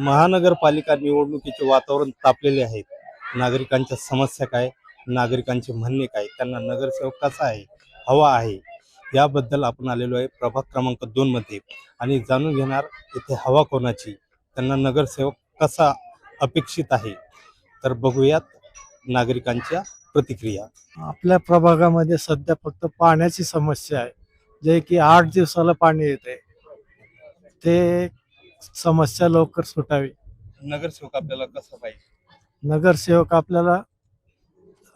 महानगरपालिका निवडणुकीचे वातावरण तापलेले आहे. नागरिकांच्या समस्या काय, नागरिकांचे म्हणणे काय, त्यांना नगरसेवक कसा आहे, हवा आहे, याबद्दल आपण आलेलो आहे प्रभाग क्रमांक 2 मध्ये आणि जाणून घेणार इथे हवा कोणाची, त्यांना नगरसेवक कसा अपेक्षित आहे. तर बघूयात नागरिकांच्या प्रतिक्रिया. आपल्या प्रभागामध्ये सध्या फक्त पाण्याची समस्या आहे, जे की 8 दिवसाला पाणी येते. ते समस्या लवकर सुटावी. नगरसेवक आपल्याला कसा पाहिजे, नगरसेवक आपल्याला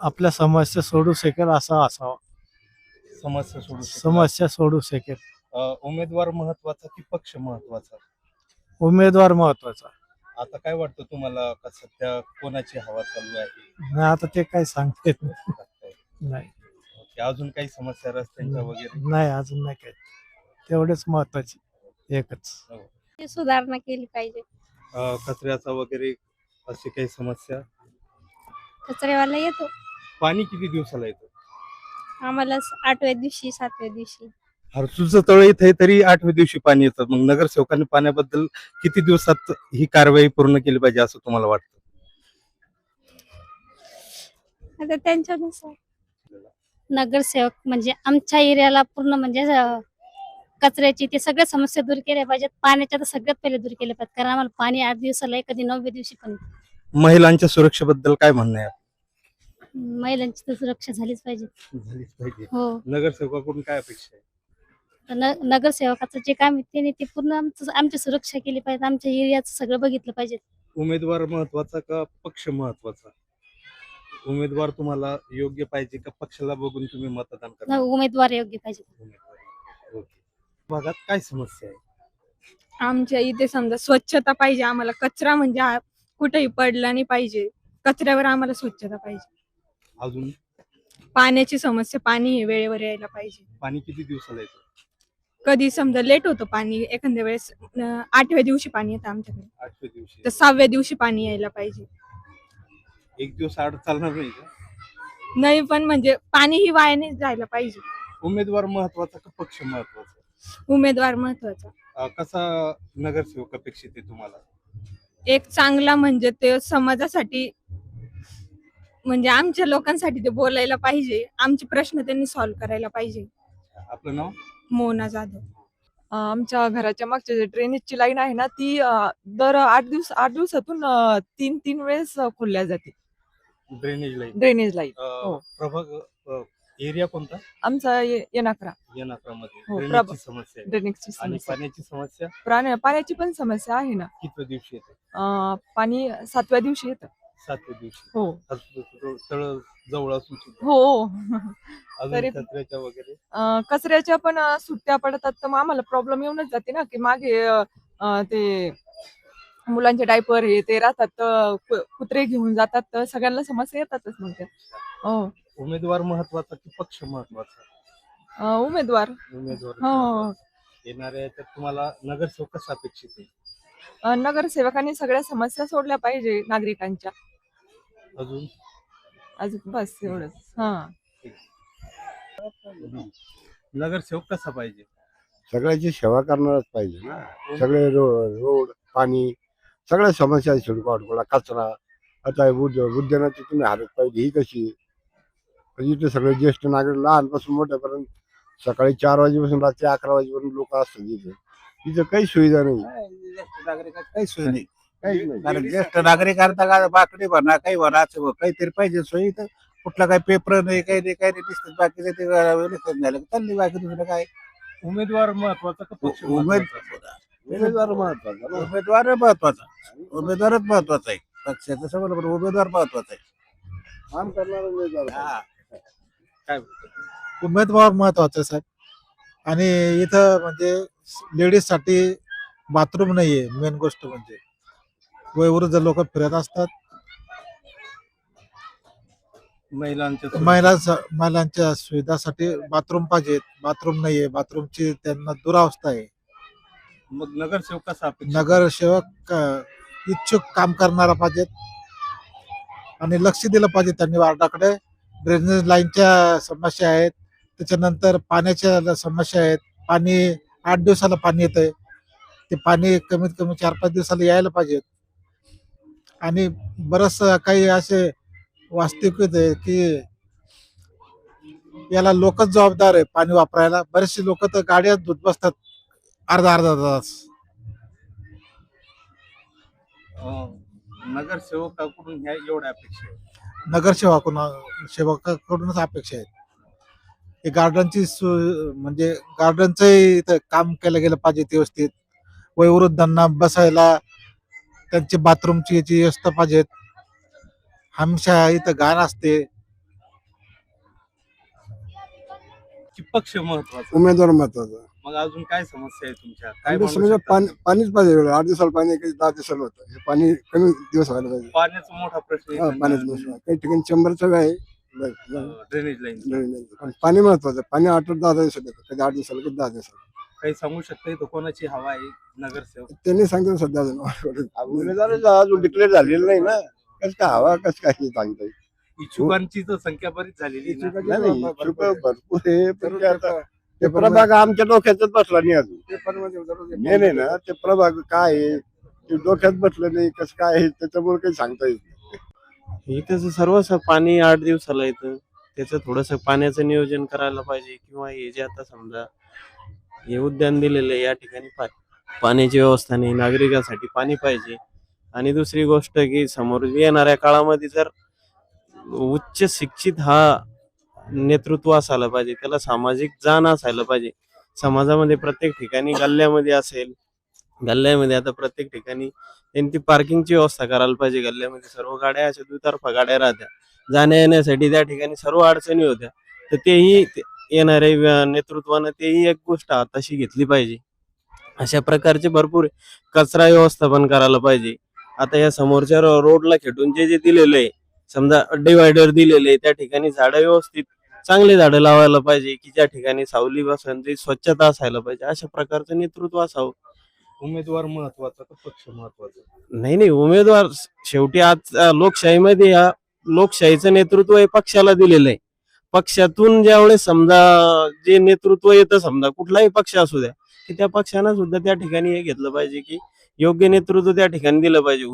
आपल्या समस्या सोडू शकेल असा असावा. समस्या सोडू शकेल. उमेदवार महत्वाचा की पक्ष महत्वाचा? उमेदवार महत्वाचा. आता काय वाटतं तुम्हाला, का सध्या कोणाची हवा चालू आहे? नाही, आता ते काही सांगता येत नाही. अजून काही समस्या रस्त्यांच्या वगैरे? नाही, अजून नाही काही. तेवढेच महत्वाची एकच. सुधारणा केली पाहिजे. कचऱ्याचा वगैरे अशी काही समस्या? कचरेवाला येतो पाणी किती दिवसाला येतं? आम्हाला 8व्या दिवशी 7व्या दिवशी. हरसूचं तळ इथे तरी 8व्या दिवशी पाणी येतं. मग नगरसेवकांनी पाण्याबद्दल किती दिवसात ही कारवाई पूर्ण केली पाहिजे असं तुम्हाला वाटतं? आता त्यांच्यानुसार. नगरसेवक म्हणजे आमच्या एरियाला पूर्ण म्हणजे कचऱ्याची ते सगळ्या समस्या दूर केल्या पाहिजेत. पाण्याच्या तर सगळ्यात पहिले दूर केल्या पाहिजेत, कारण आम्हाला पाणी 8 दिवसाला आहे, कधी 9व्या दिवशी पण. महिलांच्या सुरक्षेबद्दल काय म्हणणं आहे? महिलांची तर सुरक्षा झालीच पाहिजे. झालीच पाहिजे. हो. नगरसेवकाकडून काय अपेक्षा आहे? नगरसेवकाचं जे काम आहे त्याने ते पूर्ण आमची सुरक्षा केली पाहिजे. आमच्या एरियाचं सगळं बघितलं पाहिजे. उमेदवार महत्वाचा का पक्ष महत्वाचा? उमेदवार तुम्हाला योग्य पाहिजे का पक्षाला बघून तुम्ही मतदान करणार? उमेदवार योग्य पाहिजे. ओके. भागात काय समस्या आहे? आमच्या इथे समजा स्वच्छता पाहिजे. आम्हाला कचरा म्हणजे कुठेही पडला नाही पाहिजे. कचऱ्यावर आम्हाला स्वच्छता पाहिजे. अजून पाण्याची समस्या, पाणी हे वेळेवर यायला पाहिजे. पाणी किती दिवसाला येतं? कधी समजा लेट होतं पाणी, एखाद्या वेळेस 8व्या दिवशी पाणी येतं आमच्याकडे, 8व्या दिवशी. तर 6व्या दिवशी पाणी यायला पाहिजे. एक दिवस आड चालणार नाही का? नाही, पण म्हणजे पाणी ही वाया नाही जायला पाहिजे. उमेदवार महत्वाचा का पक्ष महत्वाचा? उमेदवार महत्वाचा. कसा नगरसेवक अपेक्षित आहे तुम्हाला? एक चांगला म्हणजे ते समाजासाठी, म्हणजे आमच्या लोकांसाठी ते बोलायला पाहिजे. आमचे प्रश्न त्यांनी सॉल्व्ह करायला पाहिजे. आपलं नाव? मोना जाधव. आमच्या घराच्या मागच्या जे ड्रेनेजची लाईन आहे ना, ती दर 8 दिवसातून 3 वेळेस खोलल्या जाते. Drainage line. Drainage line. हो. प्रभाग एरिया कोणता? आमचा येनाकरा. येनाकरामध्ये हो, ड्रेनेजची समस्या आहे. ड्रेनेजची आणि समस्या. पाण्याची समस्या पाण्याची पण समस्या आहे ना. किती दिवशी येते? पाणी 7व्या दिवशी येतं. 7व्या दिवशी. हो तळ जवळ असून सुद्धा. हो. अजून तरी कचऱ्याच्या वगैरे? कचऱ्याच्या पण सुट्ट्या पडतात, तर मग आम्हाला प्रॉब्लेम येऊनच जाते ना, की मागे ते मुलांचे डायपर हे ते राहतात, तर कुत्रे घेऊन जातात, तर सगळ्यांना समस्या येतातच मग त्या. हो. उमेदवार महत्वाचा की पक्ष महत्वाचा? उमेदवार. उमेदवार. हो. येणाऱ्या याच्यात तुम्हाला नगरसेवक कसा अपेक्षित आहे? नगरसेवकांनी सगळ्या समस्या सोडल्या पाहिजे नागरिकांच्या. अजून बस एवढंच. नगरसेवक कसा पाहिजे? सगळ्याची सेवा करणारच पाहिजे ना. सगळे रोड, पाणी, सगळ्या समस्या सोडून कचरा. आता उद्यानाची तुम्ही हालत पाहिजे ही कशी? इथे सगळे ज्येष्ठ नागरिक लहानपासून मोठ्यापर्यंत सकाळी 4 वाजेपासून रात्री 11 वाजेपर्यंत लोक असतात इथे. तिथं काही सुविधा नाही. काही सोय नाही. कारण ज्येष्ठ नागरिक आता बाकडे म्हणा काही म्हणा काहीतरी पाहिजे सोयी. तर कुठला काही पेपर नाही, काही नाही, काही नाही, दिसतात बाकीचं ते व्यवस्थित झालं चालली बाकी दुसरं काय. उमेदवार महत्वाचा का पक्ष? उमेदवार महत्वाचा ना. उमेदवार महत्वाचा. उमेदवारच महत्वाचा आहे. पक्षाचं सगळं बरोबर, उमेदवार महत्वाचा आहे. काम करणारा उमेदवार. काय उमेदवार महत्वाचा साहेब. आणि इथं म्हणजे लेडीज साठी बाथरूम नाहीये. मेन गोष्ट म्हणजे वयोवृद्ध लोक फिरत असतात. महिलांच्या सुविधासाठी बाथरूम पाहिजेत. बाथरूम नाहीये. बाथरूमची त्यांना दुरावस्था आहे. मग नगरसेवक कसा अपेक्षित? नगरसेवक इच्छुक काम करणारा पाहिजेत आणि लक्ष दिलं पाहिजे त्यांनी वार्डाकडे. ड्रेनेज लाईनच्या समस्या आहेत, त्याच्यानंतर पाण्याच्या समस्या आहेत. पाणी 8 दिवसाला पाणी येतंय. ते पाणी कमीत कमी 4-5 दिवसाला यायला पाहिजे. आणि बरंच काही असे वास्तविकता आहे की याला लोकच जबाबदार आहे पाणी वापरायला. बरेचसे लोक तर गाड्या धुत बसतात अर्धा अर्धा तास. नगरसेवकाकडून ह्या एवढ्या अपेक्षा आहे. सेवकाकडूनच अपेक्षा आहेत. हे गार्डनची म्हणजे गार्डनचं इथं काम केलं गेलं पाहिजे व्यवस्थित. वयोवृद्धांना बसायला त्यांची बाथरूमची याची व्यवस्था पाहिजेत. हमेशा इथं घाण असते. की पक्ष महत्वाचा, उमेदवार महत्वाचा. मग अजून काय समस्या आहे तुमच्या, काय आमच्या मांडू समजा शकता? पाणीच पाहिजे. 8 दिवसाला पाणी काही 10 दिवसाला होतं. हे पाणी कमी दिवस व्हायला पाहिजे. पाण्याचा मोठा प्रश्न हा, आहे. पाण्याचा प्रश्न आहे. काही ठिकाणी 100चं आहे. Drainage line. पण पाणी महत्वाचं. पाणी 8-10 दिवसात येतं. कधी 8 दिवसाला कधी 10 दिवसाला. काही सांगू शकता इथं कोणाची हवा आहे नगरसेवक? त्यांनी सांगतो सध्या अजून डिक्लेअर झालेलं नाही ना. कसं काय हवा कसं काय हे सांगता येईल. इच्छुकांची तर संख्या बरीच झालेली आहे ना. नाही, इच्छुक भरपूर आहे. पण ते आता ते प्रभाग आमच्या डोक्यातच बसला नाही अजून. नाही नाही ना, ते प्रभाग काय आहे ते डोक्यात बसलं नाही. कसं काय आहे त्याच्यामुळे काही सांगता येत नाही. इथं सर्वच पाणी 8 दिवसाला येतं. त्याचं थोडंसं पाण्याचं नियोजन करायला पाहिजे किंवा हे जे आता समजा हे उद्यान दिलेलं आहे या ठिकाणी पाण्याची व्यवस्था नाही, नागरिकांसाठी पाणी पाहिजे. आणि दुसरी गोष्ट की समोर येणाऱ्या काळामध्ये जर उच्च शिक्षित हा नेतृत्व असायला पाहिजे, त्याला सामाजिक जाण असायला पाहिजे. समाजामध्ये प्रत्येक ठिकाणी गल्ल्यामध्ये असेल, गल्ल्यामध्ये आता प्रत्येक ठिकाणी त्यांनी ती पार्किंगची व्यवस्था करायला पाहिजे. गल्ल्यामध्ये सर्व गाड्या अशा दुतर्फा गाड्या राहत्या, जाण्या येण्यासाठी त्या ठिकाणी सर्व अडचणी होत्या. तर तेही येणाऱ्या नेतृत्वानं तेही एक गोष्ट हाताशी घेतली पाहिजे. अशा प्रकारचे भरपूर कचरा व्यवस्थापन करायला पाहिजे. आता या समोरच्या रोडला खेटून जे दिलेलं आहे, समजा डिवायडर दिलेले त्या ठिकाणी झाडं व्यवस्थित चांगले झाडं लावायला पाहिजे की ज्या ठिकाणी सावली बसन, जी स्वच्छता असायला पाहिजे. अशा प्रकारचं नेतृत्व असावं. उमेदवार महत्वाचा का पक्ष महत्वाचा? नाही, उमेदवार शेवटी आज लोकशाहीमध्ये या लोकशाहीचं नेतृत्व हे पक्षाला दिलेलं आहे. पक्षातून ज्यावेळेस समजा जे नेतृत्व येतं, समजा कुठलाही पक्ष असू द्या, की त्या पक्षानं सुद्धा त्या ठिकाणी हे घेतलं पाहिजे की योग्य नेतृत्व त्या ठिकाणी दिलं पाहिजे.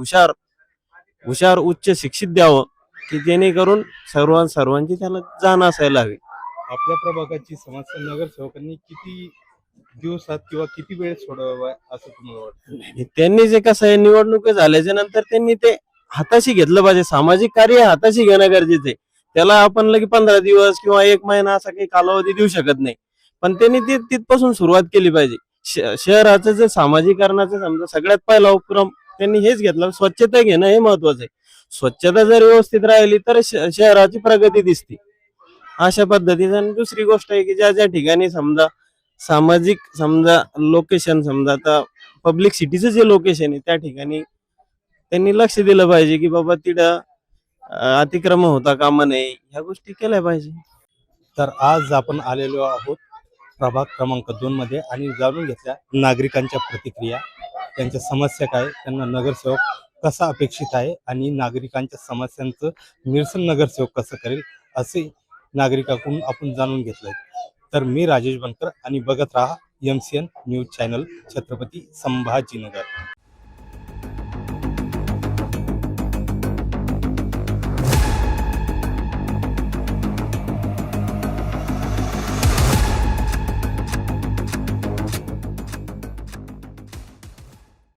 हुशार उच्च शिक्षित द्यावं की जेणेकरून सर्वांची त्याला जाण असायला हवी. आपल्या प्रभागाची समस्या नगरसेवकांनी किती दिवसात किंवा किती वेळ सोडवावा असं तुम्हाला वाटतं? त्यांनी जे कसं आहे, निवडणूक झाल्याच्या नंतर त्यांनी ते हाताशी घेतलं पाहिजे. सामाजिक कार्य हाताशी घेणं गरजेचं आहे. त्याला आपण लगे 15 दिवस किंवा 1 महिना असा काही कालावधी देऊ शकत नाही. पण त्यांनी ते तिथपासून सुरुवात केली पाहिजे. शहराचं जे सामाजिकरणाचं समजा सगळ्यात पहिला उपक्रम त्यांनी हेच घेतला. स्वच्छता घेणं हे महत्वाचं आहे. स्वच्छता जर व्यवस्थित राहिली तर शहराची प्रगती दिसते. अशा पद्धतीचं. आणि दुसरी गोष्ट आहे की ज्या ज्या ठिकाणी समजा सामाजिक समजा लोकेशन, समजा आता पब्लिक सिटीचं जे लोकेशन आहे त्या ठिकाणी त्यांनी लक्ष दिलं पाहिजे की बाबा तिथं अतिक्रमण होता कामा नये, ह्या गोष्टी केल्या पाहिजे. तर आज आपण आलेलो आहोत प्रभाग क्रमांक 2 मध्ये आणि जाणून घेतल्या नागरिकांच्या प्रतिक्रिया, त्यांच्या समस्या काय, त्यांना नगरसेवक कसा अपेक्षित आहे आणि नागरिकांच्या समस्यांचं निरसन नगरसेवक कसं करेल असे नागरिकांकडून आपण जाणून घेतलंय. तर मी राजेश बनकर आणि बघत राहा MCN news channel, Chhatrapati Sambhajinagar.